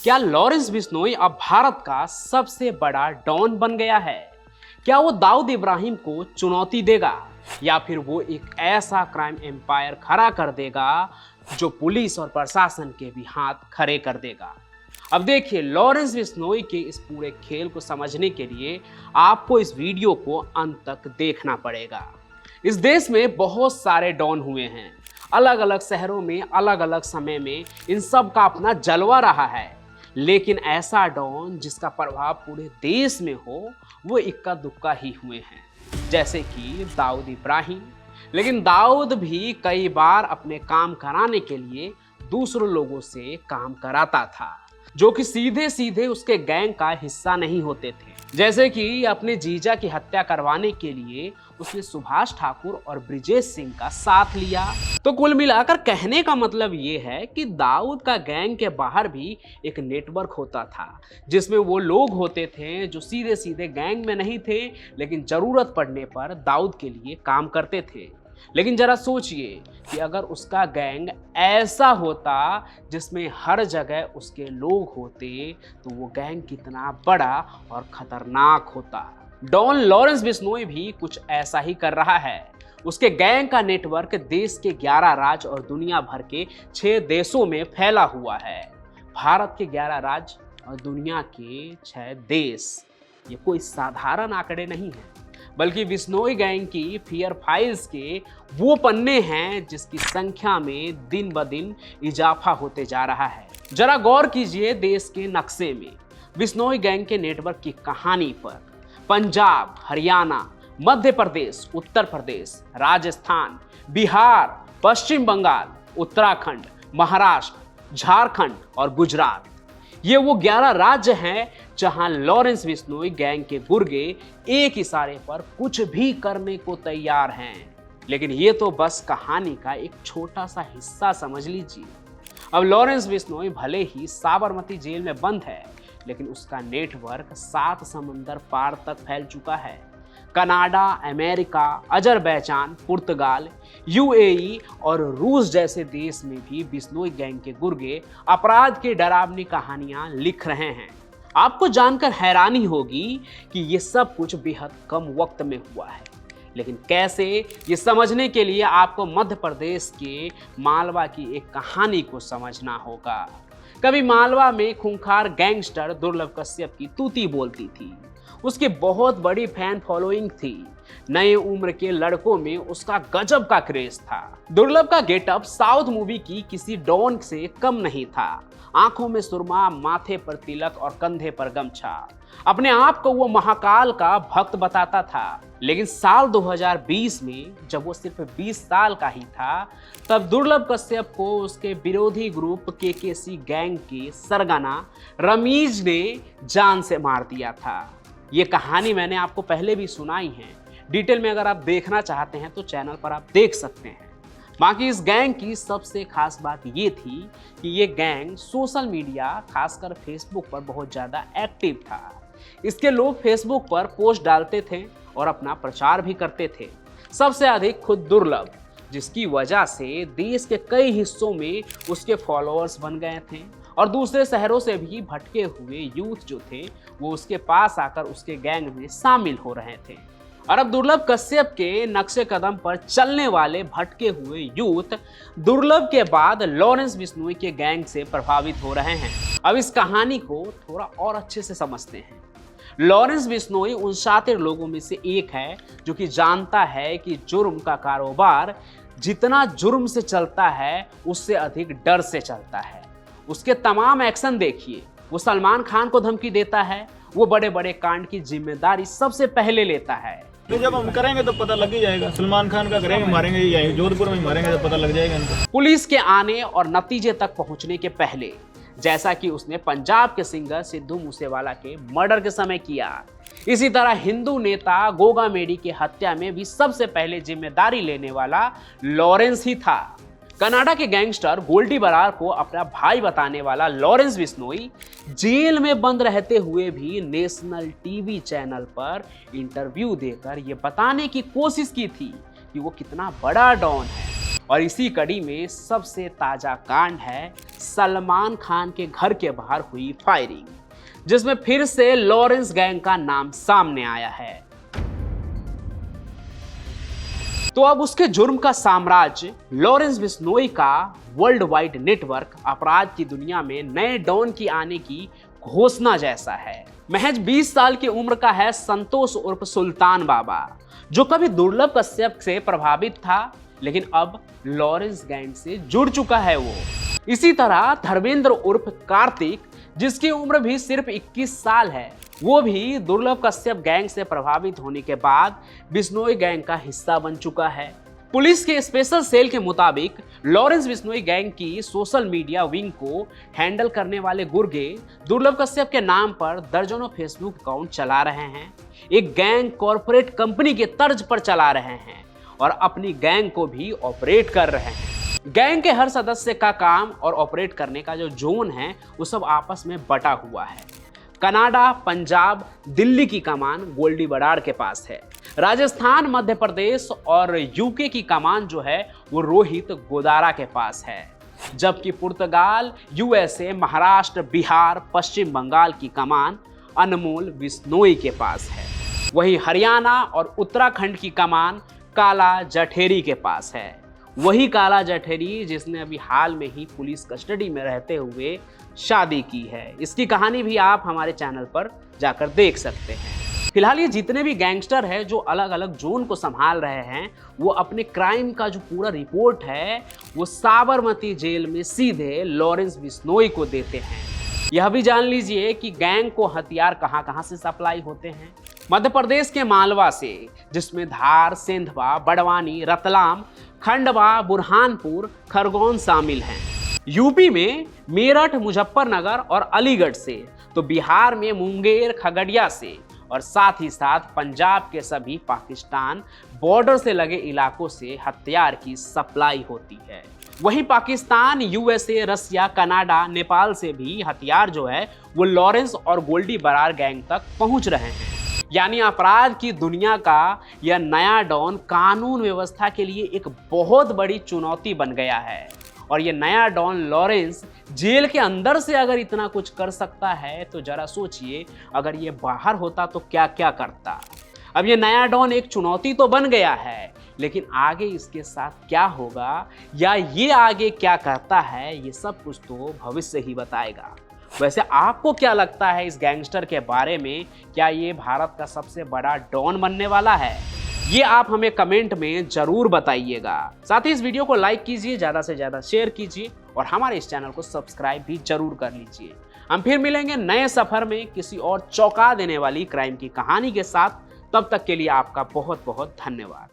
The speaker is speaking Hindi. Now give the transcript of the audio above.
क्या लॉरेंस बिश्नोई अब भारत का सबसे बड़ा डॉन बन गया है? क्या वो दाऊद इब्राहिम को चुनौती देगा या फिर वो एक ऐसा क्राइम एम्पायर खड़ा कर देगा जो पुलिस और प्रशासन के भी हाथ खड़े कर देगा? अब देखिए, लॉरेंस बिश्नोई के इस पूरे खेल को समझने के लिए आपको इस वीडियो को अंत तक देखना पड़ेगा। इस देश में बहुत सारे डॉन हुए हैं, अलग अलग शहरों में अलग अलग समय में इन सब का अपना जलवा रहा है, लेकिन ऐसा डॉन जिसका प्रभाव पूरे देश में हो वो इक्का दुक्का ही हुए हैं, जैसे कि दाऊद इब्राहिम। लेकिन दाऊद भी कई बार अपने काम कराने के लिए दूसरों लोगों से काम कराता था, जो कि सीधे सीधे उसके गैंग का हिस्सा नहीं होते थे। जैसे कि अपने जीजा की हत्या करवाने के लिए उसने सुभाष ठाकुर और ब्रिजेश सिंह का साथ लिया। तो कुल मिलाकर कहने का मतलब ये है कि दाऊद का गैंग के बाहर भी एक नेटवर्क होता था, जिसमें वो लोग होते थे जो सीधे सीधे गैंग में नहीं थे, लेकिन जरूरत पड़ने पर दाऊद के लिए काम करते थे। लेकिन जरा सोचिए कि अगर उसका गैंग ऐसा होता जिसमें हर जगह उसके लोग होते तो वो गैंग कितना बड़ा और खतरनाक होता। डॉन लॉरेंस बिश्नोई भी कुछ ऐसा ही कर रहा है। उसके गैंग का नेटवर्क देश के 11 राज्य और दुनिया भर के 6 देशों में फैला हुआ है। भारत के 11 राज्य और दुनिया के 6 देश, ये कोई साधारण आंकड़े नहीं है, बल्कि बिश्नोई गैंग की फियर फाइल्स के वो पन्ने हैं जिसकी संख्या में दिन ब दिन इजाफा होते जा रहा है। जरा गौर कीजिए देश के नक्शे में बिश्नोई गैंग के नेटवर्क की कहानी पर। पंजाब, हरियाणा, मध्य प्रदेश, उत्तर प्रदेश, राजस्थान, बिहार, पश्चिम बंगाल, उत्तराखंड, महाराष्ट्र, झारखंड और गुजरात, ये वो 11 राज्य हैं जहां लॉरेंस बिश्नोई गैंग के गुर्गे एक इशारे पर कुछ भी करने को तैयार हैं। लेकिन ये तो बस कहानी का एक छोटा सा हिस्सा समझ लीजिए। अब लॉरेंस बिश्नोई भले ही साबरमती जेल में बंद है, लेकिन उसका नेटवर्क 7 समंदर पार तक फैल चुका है। कनाडा, अमेरिका, अजरबैजान, पुर्तगाल, यूएई और रूस जैसे देश में भी बिश्नोई गैंग के गुर्गे अपराध की डरावनी कहानियां लिख रहे हैं। आपको जानकर हैरानी होगी कि ये सब कुछ बेहद कम वक्त में हुआ है, लेकिन कैसे, ये समझने के लिए आपको मध्य प्रदेश के मालवा की एक कहानी को समझना होगा। कभी मालवा में खूंखार गैंगस्टर दुर्लभ कश्यप की तूती बोलती थी। उसकी बहुत बड़ी फैन फॉलोइंग थी। नए उम्र के लड़कों में उसका गजब का क्रेज था। दुर्लभ का गेटअप साउथ मूवी की किसी डॉन से कम नहीं था। आंखों में सुरमा, माथे पर तिलक और कंधे पर गमछा। अपने आप को वो महाकाल का भक्त बताता था। लेकिन साल 2020 में जब वो सिर्फ 20 साल का ही था, तब दुर्लभ कश्यप को उसके विरोधी ग्रुप केकेसी गैंग के सरगना रमीज ने जान से मार दिया था। ये कहानी मैंने आपको पहले भी सुनाई है। डिटेल में अगर आप देखना चाहते हैं तो चैनल पर आप देख सकते हैं। बाकी इस गैंग की सबसे खास बात ये थी कि ये गैंग सोशल मीडिया, खासकर फेसबुक पर बहुत ज़्यादा एक्टिव था। इसके लोग फेसबुक पर पोस्ट डालते थे और अपना प्रचार भी करते थे। सबसे अधिक खुद दुर्लभ, जिसकी वजह से देश के कई हिस्सों में उसके फॉलोअर्स बन गए थे और दूसरे शहरों से भी भटके हुए यूथ जो थे वो उसके पास आकर उसके गैंग में शामिल हो रहे थे। और अब दुर्लभ कश्यप के नक्शे कदम पर चलने वाले भटके हुए यूथ दुर्लभ के बाद लॉरेंस बिश्नोई के गैंग से प्रभावित हो रहे हैं। अब इस कहानी को थोड़ा और अच्छे से समझते हैं। लॉरेंस बिश्नोई उन शातिर लोगों में से एक है जो कि जानता है कि जुर्म का कारोबार जितना जुर्म से चलता है उससे अधिक डर से चलता है। उसके तमाम एक्शन देखिए। वो सलमान खान को धमकी देता है, वो बड़े बड़े कांड की जिम्मेदारी सबसे पहले लेता है। तो जब हम करेंगे तो पता लग ही जाएगा। सलमान खान का करेंगे, मारेंगे, यही जोधपुर में मारेंगे तो पता लग जाएगा इनको। पुलिस के आने और नतीजे तक पहुंचने के पहले, जैसा कि उसने पंजाब के सिंगर सिद्धू मूसेवाला के मर्डर के समय किया, इसी तरह हिंदू नेता गोगा मेडी की हत्या में भी सबसे पहले जिम्मेदारी लेने वाला लॉरेंस ही था। कनाडा के गैंगस्टर गोल्डी बरार को अपना भाई बताने वाला लॉरेंस बिश्नोई जेल में बंद रहते हुए भी नेशनल टीवी चैनल पर इंटरव्यू देकर ये बताने की कोशिश की थी कि वो कितना बड़ा डॉन है। और इसी कड़ी में सबसे ताजा कांड है सलमान खान के घर के बाहर हुई फायरिंग, जिसमें फिर से लॉरेंस गैंग का नाम सामने आया है। तो अब उसके जुर्म का साम्राज्य लॉरेंस बिश्नोई का वर्ल्ड वाइड नेटवर्क अपराध की दुनिया में नए डॉन की आने की घोषणा जैसा है। महज 20 साल की उम्र का है संतोष उर्फ सुल्तान बाबा, जो कभी दुर्लभ कश्यप से प्रभावित था, लेकिन अब लॉरेंस गैंग से जुड़ चुका है वो। इसी तरह धर्मेंद्र उर्फ कार्तिक, जिसकी उम्र भी सिर्फ 21 साल है, वो भी दुर्लभ कश्यप गैंग से प्रभावित होने के बाद बिश्नोई गैंग का हिस्सा बन चुका है। पुलिस के स्पेशल सेल के मुताबिक लॉरेंस बिश्नोई गैंग की सोशल मीडिया विंग को हैंडल करने वाले गुर्गे दुर्लभ कश्यप के नाम पर दर्जनों फेसबुक अकाउंट चला रहे हैं। एक गैंग कॉरपोरेट कंपनी के तर्ज पर चला रहे हैं और अपनी गैंग को भी ऑपरेट कर रहे हैं। गैंग के हर सदस्य का काम और ऑपरेट करने का जो जोन है वो सब आपस में बटा हुआ है। कनाडा, पंजाब, दिल्ली की कमान गोल्डी बराड़ के पास है। राजस्थान, मध्य प्रदेश और यूके की कमान जो है वो रोहित गोदारा के पास है, जबकि पुर्तगाल, यूएसए, महाराष्ट्र, बिहार, पश्चिम बंगाल की कमान अनमोल बिश्नोई के पास है। वहीं हरियाणा और उत्तराखंड की कमान काला जठेरी के पास है। वही काला जठेरी जिसने अभी हाल में ही पुलिस कस्टडी में रहते हुए शादी की है। इसकी कहानी भी आप हमारे चैनल पर जाकर देख सकते हैं। फिलहाल ये जितने भी गैंगस्टर हैं जो अलग अलग जोन को संभाल रहे हैं, वो अपने क्राइम का जो पूरा रिपोर्ट है वो साबरमती जेल में सीधे लॉरेंस बिश्नोई को देते हैं। यह भी जान लीजिए कि गैंग को हथियार कहां कहां से सप्लाई होते हैं। मध्य प्रदेश के मालवा से, जिसमें धार, सेंधवा, बड़वानी, रतलाम, खंडवा, बुरहानपुर, खरगोन शामिल हैं। यूपी में मेरठ, मुजफ्फरनगर और अलीगढ़ से, तो बिहार में मुंगेर, खगड़िया से, और साथ ही साथ पंजाब के सभी पाकिस्तान बॉर्डर से लगे इलाकों से हथियार की सप्लाई होती है। वहीं पाकिस्तान, यूएसए, रसिया, कनाडा, नेपाल से भी हथियार जो है वो लॉरेंस और गोल्डी बराड़ गैंग तक पहुंच रहे हैं। यानी अपराध की दुनिया का यह नया डॉन कानून व्यवस्था के लिए एक बहुत बड़ी चुनौती बन गया है। और ये नया डॉन लॉरेंस जेल के अंदर से अगर इतना कुछ कर सकता है तो जरा सोचिए अगर ये बाहर होता तो क्या क्या करता। अब ये नया डॉन एक चुनौती तो बन गया है, लेकिन आगे इसके साथ क्या होगा या ये आगे क्या करता है, ये सब कुछ तो भविष्य ही बताएगा। वैसे आपको क्या लगता है इस गैंगस्टर के बारे में? क्या ये भारत का सबसे बड़ा डॉन बनने वाला है? ये आप हमें कमेंट में जरूर बताइएगा। साथ ही इस वीडियो को लाइक कीजिए, ज़्यादा से ज़्यादा शेयर कीजिए और हमारे इस चैनल को सब्सक्राइब भी जरूर कर लीजिए। हम फिर मिलेंगे नए सफर में किसी और चौंका देने वाली क्राइम की कहानी के साथ। तब तक के लिए आपका बहुत बहुत धन्यवाद।